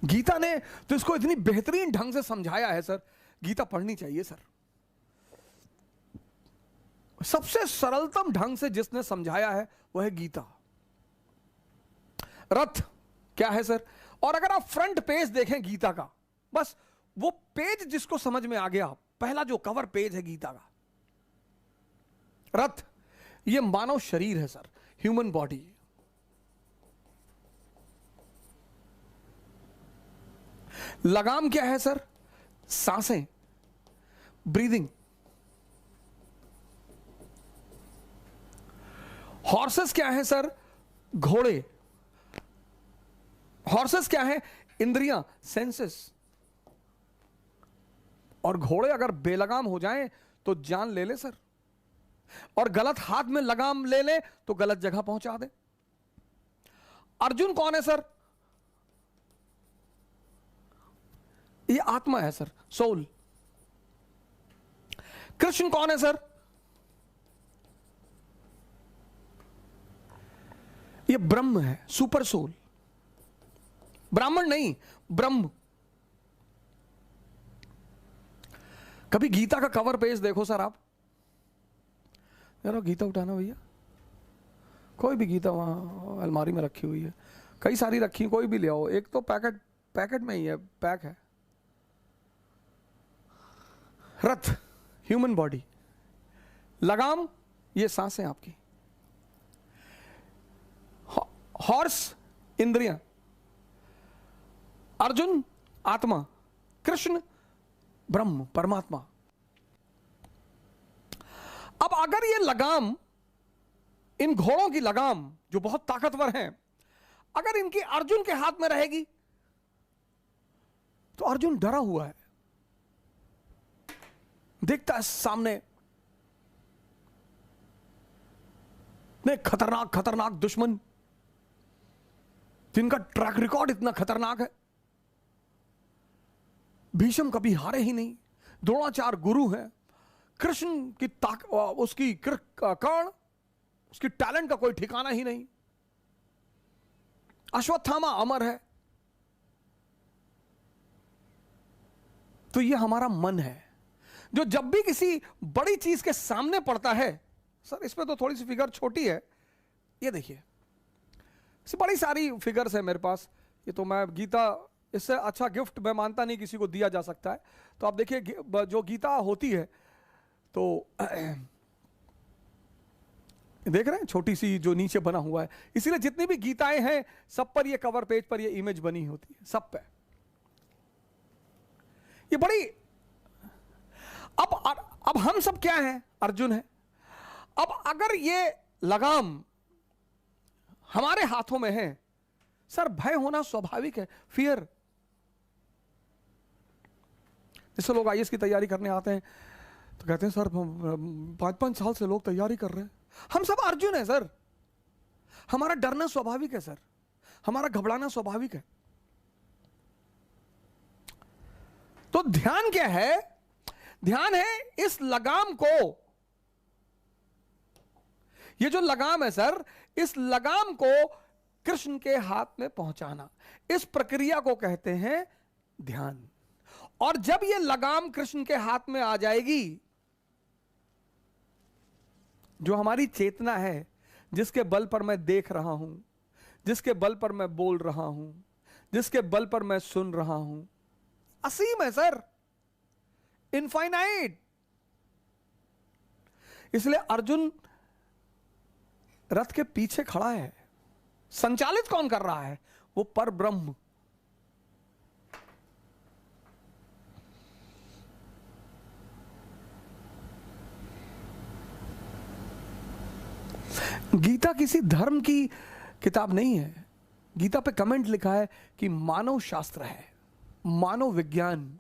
गीता ने तो इसको इतनी बेहतरीन ढंग से समझाया है सर, गीता पढ़नी चाहिए सर। सबसे सरलतम ढंग से जिसने समझाया है वह है गीता। रथ क्या है सर? और अगर आप फ्रंट पेज देखें गीता का, बस वो पेज जिसको समझ में आ गया, पहला जो कवर पेज है गीता का, रथ ये मानव शरीर है सर, ह्यूमन बॉडी। लगाम क्या है सर? सांसें, ब्रीदिंग। हॉर्सेस क्या है सर? घोड़े। हॉर्सेस क्या है? इंद्रियां, सेंसेस। और घोड़े अगर बेलगाम हो जाएं तो जान ले ले सर, और गलत हाथ में लगाम ले ले तो गलत जगह पहुंचा दे। अर्जुन कौन है सर? ये आत्मा है सर, सोल। कृष्ण कौन है सर? ये ब्रह्म है, सुपर सोल। ब्राह्मण नहीं, ब्रह्म। कभी गीता का कवर पेज देखो सर आप, यार गीता उठाना भैया, कोई भी गीता वहां अलमारी में रखी हुई है, कई सारी रखी, कोई भी ले आओ, एक तो पैकेट में ही है, पैक है। रथ ह्यूमन बॉडी, लगाम ये सांसें आपकी, हॉर्स इंद्रियां, अर्जुन आत्मा, कृष्ण ब्रह्म परमात्मा। अब अगर ये लगाम, इन घोड़ों की लगाम जो बहुत ताकतवर हैं, अगर इनकी अर्जुन के हाथ में रहेगी तो अर्जुन डरा हुआ है, देखता है सामने ने खतरनाक खतरनाक दुश्मन जिनका ट्रैक रिकॉर्ड इतना खतरनाक है। भीष्म कभी हारे ही नहीं, द्रोणाचार्य गुरु हैं, कृष्ण की उसकी कर्ण, उसकी टैलेंट का कोई ठिकाना ही नहीं, अश्वत्थामा अमर है। तो ये हमारा मन है जो जब भी किसी बड़ी चीज के सामने पड़ता है, सर इसमें तो थोड़ी सी फिगर छोटी है, ये देखिए बड़ी सारी फिगर्स है मेरे पास, ये तो मैं गीता, इससे अच्छा गिफ्ट मैं मानता नहीं किसी को दिया जा सकता है। तो आप देखिए जो गीता होती है तो देख रहे हैं छोटी सी जो नीचे बना हुआ है, इसीलिए जितनी भी गीताएं हैं सब पर ये कवर पेज पर ये इमेज बनी होती है, सब पे ये बड़ी। अब हम सब क्या हैं? अर्जुन है। अब अगर ये लगाम हमारे हाथों में है सर, भय होना स्वाभाविक है, फियर। जैसे लोग आईएएस की तैयारी करने आते हैं तो कहते हैं सर 5-5 साल से लोग तैयारी कर रहे हैं। हम सब अर्जुन है सर, हमारा डरना स्वाभाविक है सर, हमारा घबराना स्वाभाविक है। तो ध्यान क्या है? ध्यान है इस लगाम को, ये जो लगाम है सर, इस लगाम को कृष्ण के हाथ में पहुंचाना, इस प्रक्रिया को कहते हैं ध्यान। और जब ये लगाम कृष्ण के हाथ में आ जाएगी, जो हमारी चेतना है, जिसके बल पर मैं देख रहा हूं, जिसके बल पर मैं बोल रहा हूं, जिसके बल पर मैं सुन रहा हूं, असीम है सर, इनफाइनाइट। इसलिए अर्जुन रथ के पीछे खड़ा है। संचालित कौन कर रहा है? वो पर ब्रह्म। गीता किसी धर्म की किताब नहीं है। गीता पे कमेंट लिखा है कि मानव शास्त्र है, मानव विज्ञान।